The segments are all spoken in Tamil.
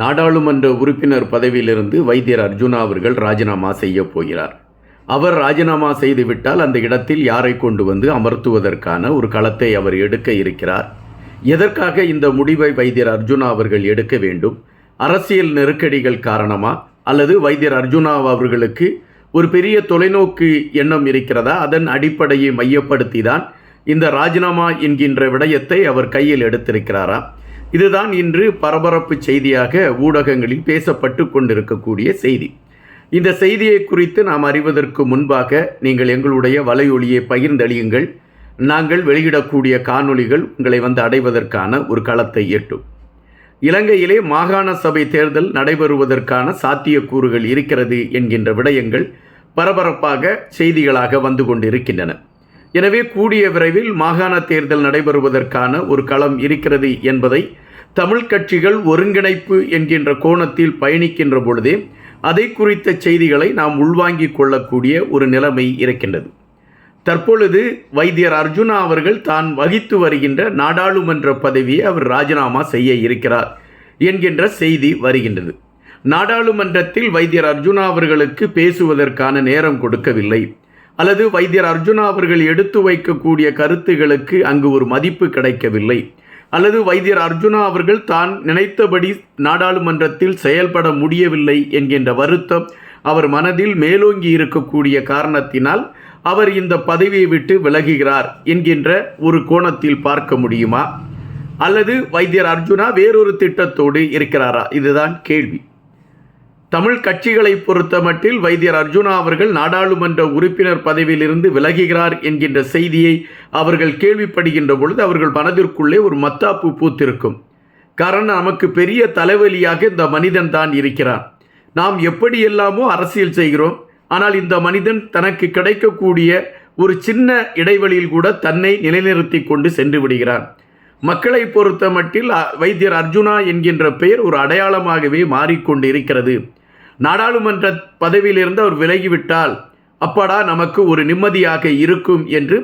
நாடாளுமன்ற உறுப்பினர் பதவியிலிருந்து வைத்தியர் அர்ஜுனா அவர்கள் ராஜினாமா செய்ய போகிறார். அவர் ராஜினாமா செய்துவிட்டால் அந்த இடத்தில் யாரை கொண்டு வந்து அமர்த்துவதற்கான ஒரு களத்தை அவர் எடுக்க இருக்கிறார். எதற்காக இந்த முடிவை வைத்தியர் அர்ஜுனா அவர்கள் எடுக்க வேண்டும்? அரசியல் நெருக்கடிகள் காரணமா, அல்லது வைத்தியர் அர்ஜுனா அவர்களுக்கு ஒரு பெரிய தொலைநோக்கு எண்ணம் இருக்கிறதா? அதன் அடிப்படையை மையப்படுத்தி தான் இந்த ராஜினாமா என்கின்ற விடயத்தை அவர் கையில் எடுத்திருக்கிறாரா? இதுதான் இன்று பரபரப்பு செய்தியாக ஊடகங்களில் பேசப்பட்டு கொண்டிருக்கக்கூடிய செய்தி. இந்த செய்தியை குறித்து நாம் அறிவதற்கு முன்பாக நீங்கள் எங்களுடைய வலையொலியை பகிர்ந்தளியுங்கள். நாங்கள் வெளியிடக்கூடிய காணொளிகள் உங்களை வந்து அடைவதற்கான ஒரு களத்தை எட்டும். இலங்கையிலே மாகாண சபை தேர்தல் நடைபெறுவதற்கான சாத்தியக்கூறுகள் இருக்கிறது என்கின்ற விடயங்கள் பரபரப்பாக செய்திகளாக வந்து கொண்டிருக்கின்றன. எனவே கூடிய விரைவில் மாகாண தேர்தல் நடைபெறுவதற்கான ஒரு களம் இருக்கிறது என்பதை தமிழ் கட்சிகள் ஒருங்கிணைப்பு என்கின்ற கோணத்தில் பயணிக்கின்ற பொழுதே அதை குறித்த செய்திகளை நாம் உள்வாங்கிக் கொள்ளக்கூடிய ஒரு நிலைமை இருக்கின்றது. தற்பொழுது வைத்தியர் அர்ஜுனா அவர்கள் தான் வகித்து வருகின்ற நாடாளுமன்ற பதவியை அவர் ராஜினாமா செய்ய இருக்கிறார் என்கின்ற செய்தி வருகின்றது. நாடாளுமன்றத்தில் வைத்தியர் அர்ஜுனா அவர்களுக்கு பேசுவதற்கான நேரம் கொடுக்கவில்லை, அல்லது வைத்தியர் அர்ஜுனா அவர்கள் எடுத்து வைக்கக்கூடிய கருத்துகளுக்கு அங்கு ஒரு மதிப்பு கிடைக்கவில்லை, அல்லது வைத்தியர் அர்ஜுனா அவர்கள் தான் நினைத்தபடி நாடாளுமன்றத்தில் செயல்பட முடியவில்லை என்கின்ற வருத்தம் அவர் மனதில் மேலோங்கி இருக்கக்கூடிய காரணத்தினால் அவர் இந்த பதவியை விட்டு விலகுகிறார் என்கின்ற ஒரு கோணத்தில் பார்க்க முடியுமா? அல்லது வைத்தியர் அர்ஜுனா வேறொரு திட்டத்தோடு இருக்கிறாரா? இதுதான் கேள்வி. தமிழ் கட்சிகளை பொறுத்தமட்டில் வைத்தியர் அர்ஜுனா அவர்கள் நாடாளுமன்ற உறுப்பினர் பதவியிலிருந்து விலகுகிறார் என்கின்ற செய்தியை அவர்கள் கேள்விப்படுகின்ற பொழுது அவர்கள் மனதிற்குள்ளே ஒரு மத்தாப்பு பூத்திருக்கும். காரணம், நமக்கு பெரிய தலைவலியாக இந்த மனிதன் தான் இருக்கிறான். நாம் எப்படியெல்லாமோ அரசியல் செய்கிறோம், ஆனால் இந்த மனிதன் தனக்கு கிடைக்கக்கூடிய ஒரு சின்ன இடைவெளியில் கூட தன்னை நிலைநிறுத்தி கொண்டு சென்று விடுகிறான். மக்களை பொறுத்த மட்டில் வைத்தியர் அர்ஜுனா என்கின்ற பெயர் ஒரு அடையாளமாகவே மாறிக்கொண்டு இருக்கிறது. நாடாளுமன்ற பதவியிலிருந்து அவர் விலகிவிட்டால் அப்பாடா நமக்கு ஒரு நிம்மதியாக இருக்கும் என்று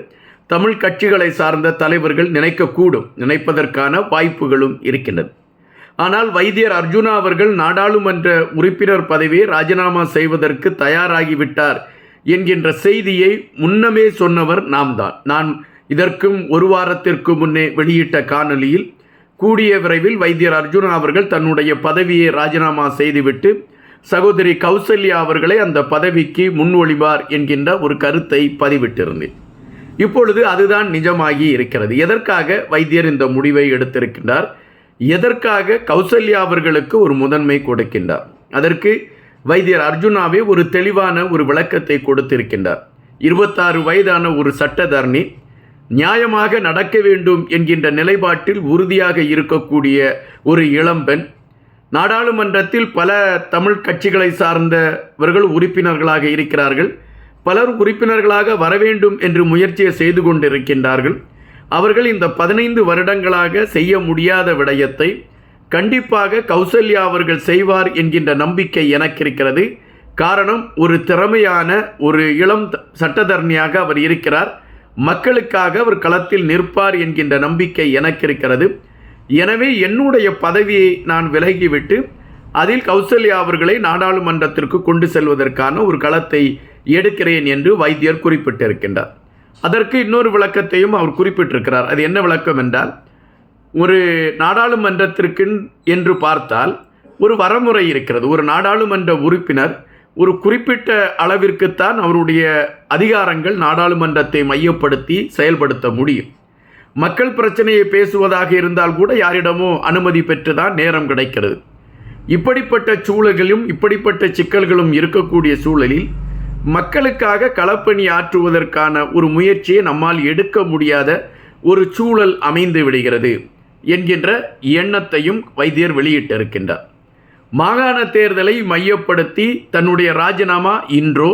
தமிழ் கட்சிகளை சார்ந்த தலைவர்கள் நினைக்கக்கூடும், நினைப்பதற்கான வாய்ப்புகளும் இருக்கின்றது. ஆனால் வைத்தியர் அர்ஜுனா அவர்கள் நாடாளுமன்ற உறுப்பினர் பதவியை ராஜினாமா செய்வதற்கு தயாராகிவிட்டார் என்கின்ற செய்தியை முன்னமே சொன்னவர் நாம் தான். நான் இதற்கும் ஒரு வாரத்திற்கு முன்னே வெளியிட்ட காணொலியில் கூடிய விரைவில் வைத்தியர் அர்ஜுனா அவர்கள் தன்னுடைய பதவியை ராஜினாமா செய்துவிட்டு சகோதரி கௌசல்யா அவர்களை அந்த பதவிக்கு முன்மொழிவார் என்கின்ற ஒரு கருத்தை பதிவிட்டிருந்தேன். இப்பொழுது அதுதான் நிஜமாகி இருக்கிறது. எதற்காக வைத்தியர் இந்த முடிவை எடுத்திருக்கின்றார்? எதற்காக கௌசல்யா அவர்களுக்கு ஒரு முதன்மை கொடுக்கின்றார்? அதற்கு வைத்தியர் அர்ஜுனாவே ஒரு தெளிவான ஒரு விளக்கத்தை கொடுத்திருக்கின்றார். 26 வயதான ஒரு சட்டத்தரணி, நியாயமாக நடக்க வேண்டும் என்கின்ற நிலைப்பாட்டில் உறுதியாக இருக்கக்கூடிய ஒரு இளம்பெண், நாடாளுமன்றத்தில் பல தமிழ் கட்சிகளை சார்ந்தவர்கள் உறுப்பினர்களாக இருக்கிறார்கள். பலர் உறுப்பினர்களாக வரவேண்டும் என்று முயற்சியை செய்து கொண்டிருக்கின்றார்கள். அவர்கள் இந்த 15 வருடங்களாக செய்ய முடியாத விடயத்தை கண்டிப்பாக கௌசல்யா அவர்கள் செய்வார் என்கின்ற நம்பிக்கை எனக்கு இருக்கிறது. காரணம், ஒரு திறமையான ஒரு இளம் சட்டத்தரணியாக அவர் இருக்கிறார். மக்களுக்காக அவர் களத்தில் நிற்பார் என்கின்ற நம்பிக்கை எனக்கு இருக்கிறது. எனவே என்னுடைய பதவியை நான் விலகிவிட்டு அதில் கௌசல்யா அவர்களை நாடாளுமன்றத்திற்கு கொண்டு செல்வதற்கான ஒரு களத்தை எடுக்கிறேன் என்று வைத்தியர் குறிப்பிட்டிருக்கின்றார். அதற்கு இன்னொரு விளக்கத்தையும் அவர் குறிப்பிட்டிருக்கிறார். அது என்ன விளக்கம் என்றால், ஒரு நாடாளுமன்றத்திற்கு என்று பார்த்தால் ஒரு வரமுறை இருக்கிறது. ஒரு நாடாளுமன்ற உறுப்பினர் ஒரு குறிப்பிட்ட அளவிற்குத்தான் அவருடைய அதிகாரங்கள் நாடாளுமன்றத்தை மையப்படுத்தி செயல்படுத்த முடியும். மக்கள் பிரச்சனையை பேசுவதாக இருந்தால் கூட யாரிடமோ அனுமதி பெற்றுதான் நேரம் கிடைக்கிறது. இப்படிப்பட்ட சூழல்களும் இப்படிப்பட்ட சிக்கல்களும் இருக்கக்கூடிய சூழலில் மக்களுக்காக களப்பணி ஆற்றுவதற்கான ஒரு முயற்சியை நம்மால் எடுக்க முடியாத ஒரு சூழல் அமைந்து விடுகிறது என்கின்ற எண்ணத்தையும் வைத்தியர் வெளியிட்டிருக்கின்றார். மாகாண தேர்தலை மையப்படுத்தி தன்னுடைய ராஜினாமா இன்றோ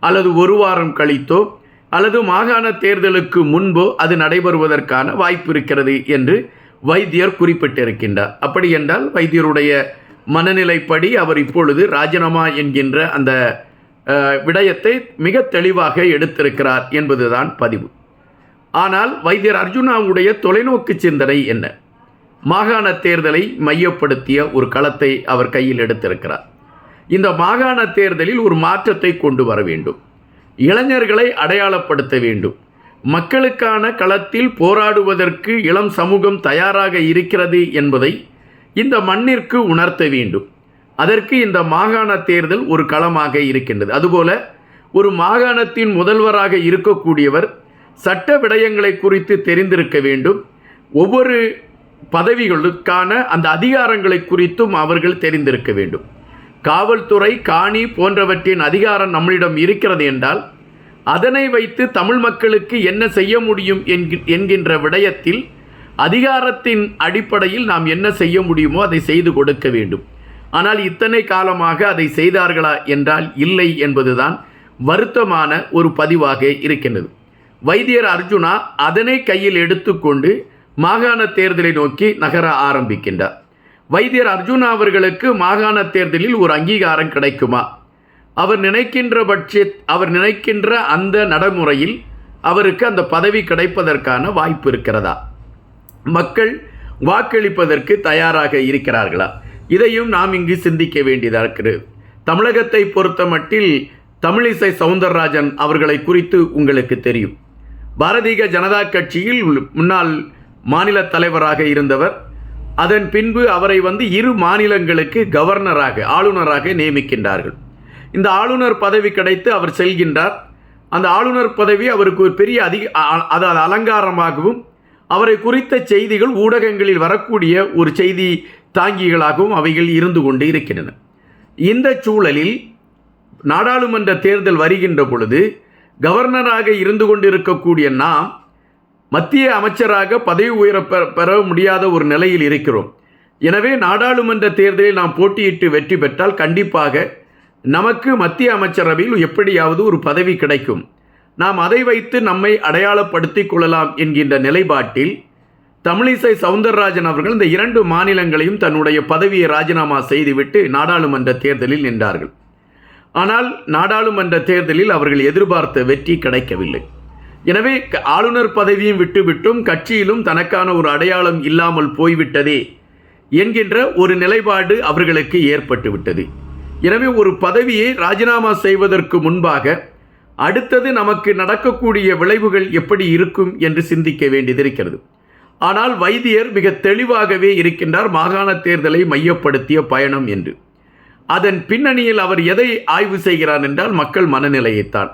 அல்லது ஒரு வாரம் கழித்தோ அல்லது மாகாண தேர்தலுக்கு முன்போ அது நடைபெறுவதற்கான வாய்ப்பு இருக்கிறது என்று வைத்தியர் குறிப்பிட்டிருக்கின்றார். அப்படி என்றால் வைத்தியருடைய மனநிலைப்படி அவர் இப்பொழுது ராஜினாமா என்கின்ற அந்த விடயத்தை மிக தெளிவாக எடுத்திருக்கிறார் என்பதுதான் பதிவு. ஆனால் வைத்தியர் அர்ஜுனாவுடைய தொலைநோக்கு சிந்தனை என்ன? மாகாண தேர்தலை மையப்படுத்திய ஒரு களத்தை அவர் கையில் எடுத்திருக்கிறார். இந்த மாகாண தேர்தலில் ஒரு மாற்றத்தை கொண்டு வர வேண்டும். இளைஞர்களை அடையாளப்படுத்த வேண்டும். மக்களுக்கான களத்தில் போராடுவதற்கு இளம் சமூகம் தயாராக இருக்கிறது என்பதை இந்த மண்ணிற்கு உணர்த்த வேண்டும். அதற்கு இந்த மாகாண தேர்தல் ஒரு களமாக இருக்கின்றது. அதுபோல ஒரு மாகாணத்தின் முதல்வராக இருக்கக்கூடியவர் சட்ட விடயங்களை குறித்து தெரிந்திருக்க வேண்டும். ஒவ்வொரு பதவிகளுக்கான அந்த அதிகாரங்களை குறித்தும் அவர்கள் தெரிந்திருக்க வேண்டும். காவல்துறை, காணி போன்றவற்றின் அதிகாரம் நம்மளிடம் இருக்கிறது என்றால் அதனை வைத்து தமிழ் மக்களுக்கு என்ன செய்ய முடியும் என்கின்ற விடயத்தில் அதிகாரத்தின் அடிப்படையில் நாம் என்ன செய்ய முடியுமோ அதை செய்து கொடுக்க வேண்டும். ஆனால் இத்தனை காலமாக அதை செய்தார்களா என்றால் இல்லை என்பதுதான் வருத்தமான ஒரு பதிவாக இருக்கின்றது. வைத்தியர் அர்ஜுனா அதனை கையில் எடுத்துக்கொண்டு மாகாண தேர்தலை நோக்கி நகர ஆரம்பிக்கின்றார். வைத்தியர் அர்ஜுனா அவர்களுக்கு மாகாண தேர்தலில் ஒரு அங்கீகாரம் கிடைக்குமா? அவர் நினைக்கின்ற அந்த நடைமுறையில் அவருக்கு அந்த பதவி கிடைப்பதற்கான வாய்ப்பு இருக்கிறதா? மக்கள் வாக்களிப்பதற்கு தயாராக இருக்கிறார்களா? இதையும் நாம் இங்கு சிந்திக்க வேண்டியதாக இருக்கிறது. தமிழகத்தை பொறுத்த மட்டில் தமிழிசை சவுந்தரராஜன் அவர்களை குறித்து உங்களுக்கு தெரியும். பாரதிய ஜனதா கட்சியில் முன்னாள் மாநில தலைவராக இருந்தவர். அதன் பின்பு அவரை 2 மாநிலங்களுக்கு ஆளுநராக நியமிக்கின்றார்கள். இந்த ஆளுநர் பதவி கிடைத்து அவர் செல்கின்றார். அந்த ஆளுநர் பதவி அவருக்கு ஒரு பெரிய அலங்காரமாகவும் அவரை குறித்த செய்திகள் ஊடகங்களில் வரக்கூடிய ஒரு செய்தி தாங்கிகளாகவும் அவைகள் இருந்து கொண்டு இருக்கின்றன. இந்த சூழலில் நாடாளுமன்ற தேர்தல் வருகின்ற பொழுது கவர்னராக இருந்து கொண்டிருக்கக்கூடிய நாம் மத்திய அமைச்சராக பதவி உயர பெற முடியாத ஒரு நிலையில் இருக்கிறோம். எனவே நாடாளுமன்ற தேர்தலில் நாம் போட்டியிட்டு வெற்றி பெற்றால் கண்டிப்பாக நமக்கு மத்திய அமைச்சரவையில் எப்படியாவது ஒரு பதவி கிடைக்கும். நாம் அதை வைத்து நம்மை அடையாளப்படுத்திக் கொள்ளலாம் என்கின்ற நிலைப்பாட்டில் தமிழிசை சவுந்தரராஜன் அவர்கள் இந்த 2 மாநிலங்களையும் தன்னுடைய பதவியை ராஜினாமா செய்துவிட்டு நாடாளுமன்ற தேர்தலில் நின்றார்கள். ஆனால் நாடாளுமன்ற தேர்தலில் அவர்கள் எதிர்பார்த்த வெற்றி கிடைக்கவில்லை. எனவே ஆளுநர் பதவியும் விட்டுவிட்டும் கட்சியிலும் தனக்கான ஒரு அடையாளம் இல்லாமல் போய்விட்டதே என்கின்ற ஒரு நிலைப்பாடு அவர்களுக்கு ஏற்பட்டு விட்டது. எனவே ஒரு பதவியை ராஜினாமா செய்வதற்கு முன்பாக அடுத்தது நமக்கு நடக்கக்கூடிய விளைவுகள் எப்படி இருக்கும் என்று சிந்திக்க வேண்டியதிருக்கிறது. ஆனால் வைத்தியர் மிக தெளிவாகவே இருக்கின்றார் மாகாண தேர்தலை மையப்படுத்திய பயணம் என்று. அதன் பின்னணியில் அவர் எதை ஆய்வு செய்கிறார் என்றால் மக்கள் மனநிலையைத்தான்.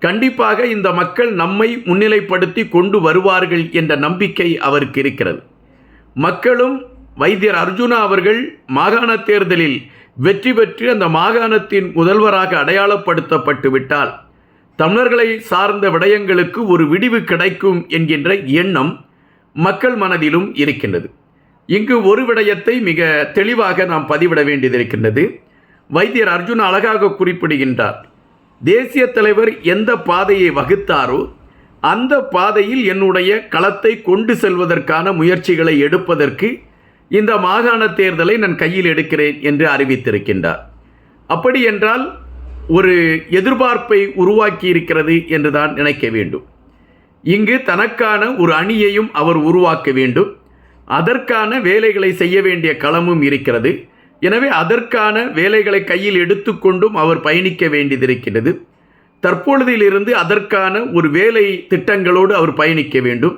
கண்டிப்பாக இந்த மக்கள் நம்மை முன்னிலைப்படுத்தி கொண்டு வருவார்கள் என்ற நம்பிக்கை அவருக்கு இருக்கிறது. மக்களும் வைத்தியர் அர்ஜுனா அவர்கள் மாகாண தேர்தலில் வெற்றி பெற்று அந்த மாகாணத்தின் முதல்வராக அடையாளப்படுத்தப்பட்டு விட்டால் தமிழர்களை சார்ந்த விடயங்களுக்கு ஒரு விடிவு கிடைக்கும் என்கின்ற எண்ணம் மக்கள் மனதிலும் இருக்கின்றது. இங்கு ஒரு விடயத்தை மிக தெளிவாக நாம் பதிவிட வேண்டியதிருக்கின்றது. வைத்தியர் அர்ஜுனா அழகாக குறிப்பிடுகின்றார். தேசிய தலைவர் எந்த பாதையை வகுத்தாரோ அந்த பாதையில் என்னுடைய களத்தை கொண்டு செல்வதற்கான முயற்சிகளை எடுப்பதற்கு இந்த மாகாண தேர்தலை நான் கையில் எடுக்கிறேன் என்று அறிவித்திருக்கின்றார். அப்படி என்றால் ஒரு எதிர்பார்ப்பை உருவாக்கி இருக்கிறது என்று தான் நினைக்க வேண்டும். இங்கு தனக்கான ஒரு அணியையும் அவர் உருவாக்க வேண்டும். அதற்கான வேலைகளை செய்ய வேண்டிய களமும் இருக்கிறது. எனவே அதற்கான வேலைகளை கையில் எடுத்துக்கொண்டும் அவர் பயணிக்க வேண்டியதிருக்கிறது. தற்பொழுதிலிருந்து அதற்கான ஒரு வேலை திட்டங்களோடு அவர் பயணிக்க வேண்டும்.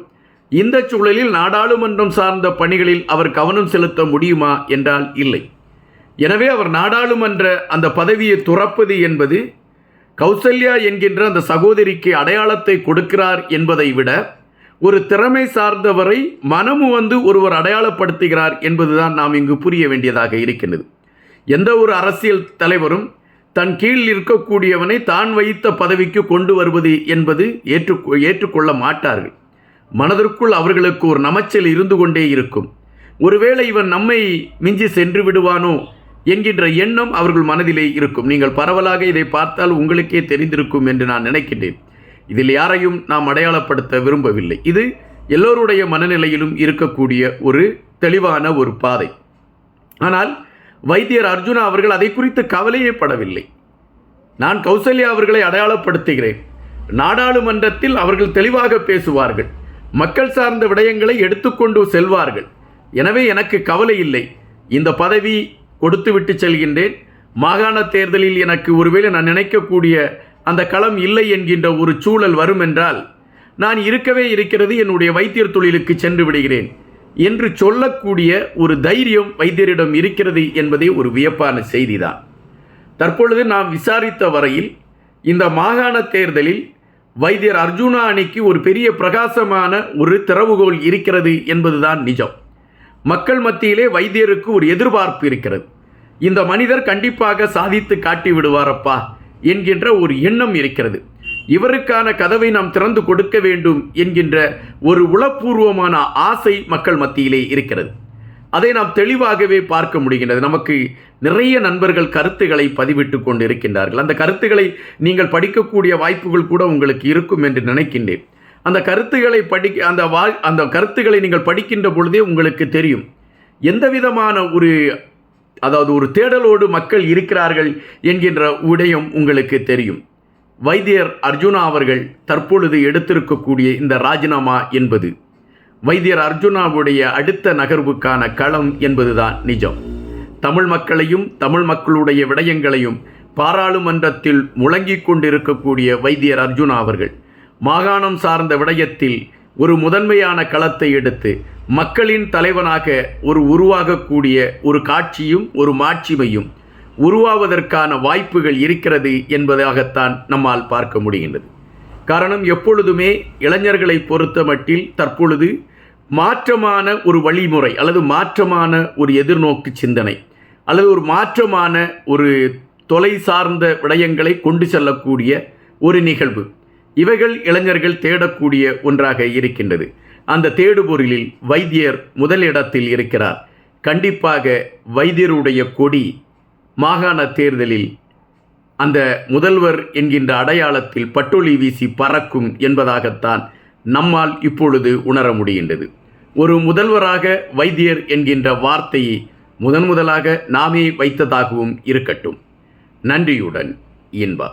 இந்த சூழலில் நாடாளுமன்றம் சார்ந்த பணிகளில் அவர் கவனம் செலுத்த முடியுமா என்றால் இல்லை. எனவே அவர் நாடாளுமன்ற அந்த பதவியை துறப்பது என்பது கௌசல்யா என்கின்ற அந்த சகோதரிக்கு அடையாளத்தை கொடுக்கிறார் என்பதை விட ஒரு திறமை சார்ந்தவரை மனமு ஒருவர் அடையாளப்படுத்துகிறார் என்பதுதான் நாம் இங்கு புரிய வேண்டியதாக இருக்கின்றது. எந்த ஒரு அரசியல் தலைவரும் தன் கீழ் இருக்கக்கூடியவனை தான் வைத்த பதவிக்கு கொண்டு வருவது என்பது ஏற்றுக்கொள்ள மாட்டார்கள். மனதிற்குள் அவர்களுக்கு ஒரு நமைச்சல் இருந்து கொண்டே இருக்கும். ஒருவேளை இவன் நம்மை மிஞ்சி சென்று விடுவானோ என்கின்ற எண்ணம் அவர்கள் மனதிலே இருக்கும். நீங்கள் பரவலாக இதை பார்த்தால் உங்களுக்கே தெரிந்திருக்கும் என்று நான் நினைக்கின்றேன். இதில் யாரையும் நாம் அடையாளப்படுத்த விரும்பவில்லை. இது எல்லோருடைய மனநிலையிலும் இருக்கக்கூடிய ஒரு தெளிவான ஒரு பாதை. ஆனால் வைத்தியர் அர்ஜுனா அவர்கள் அதை குறித்து கவலையே படவில்லை. நான் கௌசல்யா அவர்களை அடையாளப்படுத்துகிறேன். நாடாளுமன்றத்தில் அவர்கள் தெளிவாக பேசுவார்கள். மக்கள் சார்ந்த விடயங்களை எடுத்துக்கொண்டு செல்வார்கள். எனவே எனக்கு கவலை இல்லை. இந்த பதவி கொடுத்துவிட்டு செல்கின்றேன். மாகாண தேர்தலில் எனக்கு ஒருவேளை நான் நினைக்கக்கூடிய அந்த களம் இல்லை என்கின்ற ஒரு சூழல் வரும் என்றால் நான் இருக்கவே இருக்கிறது என்னுடைய வைத்தியர் தொழிலுக்கு சென்று விடுகிறேன் என்று சொல்லக்கூடிய ஒரு தைரியம் வைத்தியரிடம் இருக்கிறது என்பதே ஒரு வியப்பான செய்திதான். தற்பொழுது நாம் விசாரித்த வரையில் இந்த மாகாண தேர்தலில் வைத்தியர் அர்ஜுனா அணிக்கு ஒரு பெரிய பிரகாசமான ஒரு திறவுகோல் இருக்கிறது என்பதுதான் நிஜம். மக்கள் மத்தியிலே வைத்தியருக்கு ஒரு எதிர்பார்ப்பு இருக்கிறது. இந்த மனிதர் கண்டிப்பாக சாதித்து காட்டி விடுவாரப்பா என்கின்ற ஒரு எண்ணம் இருக்கிறது. இவருக்கான கதவை நாம் திறந்து கொடுக்க வேண்டும் என்கின்ற ஒரு உளப்பூர்வமான ஆசை மக்கள் மத்தியிலே இருக்கிறது. அதை நாம் தெளிவாகவே பார்க்க முடிகின்றது. நமக்கு நிறைய நண்பர்கள் கருத்துக்களை பதிவிட்டு கொண்டு இருக்கின்றார்கள். அந்த கருத்துக்களை நீங்கள் படிக்கக்கூடிய வாய்ப்புகள் கூட உங்களுக்கு இருக்கும் என்று நினைக்கின்றேன். அந்த கருத்துக்களை அந்த கருத்துக்களை நீங்கள் படிக்கின்ற பொழுதே உங்களுக்கு தெரியும் எந்த விதமான ஒரு தேடலோடு மக்கள் இருக்கிறார்கள் என்கின்ற விடயம் உங்களுக்கு தெரியும். வைத்தியர் அர்ஜுனா அவர்கள் தற்பொழுது எடுத்திருக்கக்கூடிய இந்த ராஜினாமா என்பது வைத்தியர் அர்ஜுனாவுடைய அடுத்த நகர்வுக்கான களம் என்பதுதான் நிஜம். தமிழ் மக்களையும் தமிழ் மக்களுடைய விடயங்களையும் பாராளுமன்றத்தில் முழங்கிக் கொண்டிருக்கக்கூடிய வைத்தியர் அர்ஜுனா அவர்கள் மாகாணம் சார்ந்த விடயத்தில் ஒரு முதன்மையான களத்தை எடுத்து மக்களின் தலைவனாக உருவாகக்கூடிய ஒரு காட்சியும் ஒரு மாட்சிமையும் உருவாவதற்கான வாய்ப்புகள் இருக்கிறது என்பதாகத்தான் நம்மால் பார்க்க முடிகின்றது. காரணம், எப்பொழுதுமே இளைஞர்களை பொறுத்த மட்டில் தற்பொழுது மாற்றமான ஒரு வழிமுறை அல்லது மாற்றமான ஒரு எதிர்நோக்கு சிந்தனை அல்லது ஒரு மாற்றமான ஒரு தொலை சார்ந்த விடயங்களை கொண்டு செல்லக்கூடிய ஒரு நிகழ்வு, இவைகள் இளைஞர்கள் தேடக்கூடிய ஒன்றாக இருக்கின்றது. அந்த தேடுபொருளில் வைத்தியர் முதலிடத்தில் இருக்கிறார். கண்டிப்பாக வைத்தியருடைய கொடி மாகாண தேர்தலில் அந்த முதல்வர் என்கின்ற அடையாளத்தில் பட்டொலி வீசி பறக்கும் என்பதாகத்தான் நம்மால் இப்பொழுது உணர முடிகின்றது. ஒரு முதல்வராக வைத்தியர் என்கின்ற வார்த்தையை முதலாக நாமே வைத்ததாகவும் இருக்கட்டும். நன்றியுடன் இன்பா.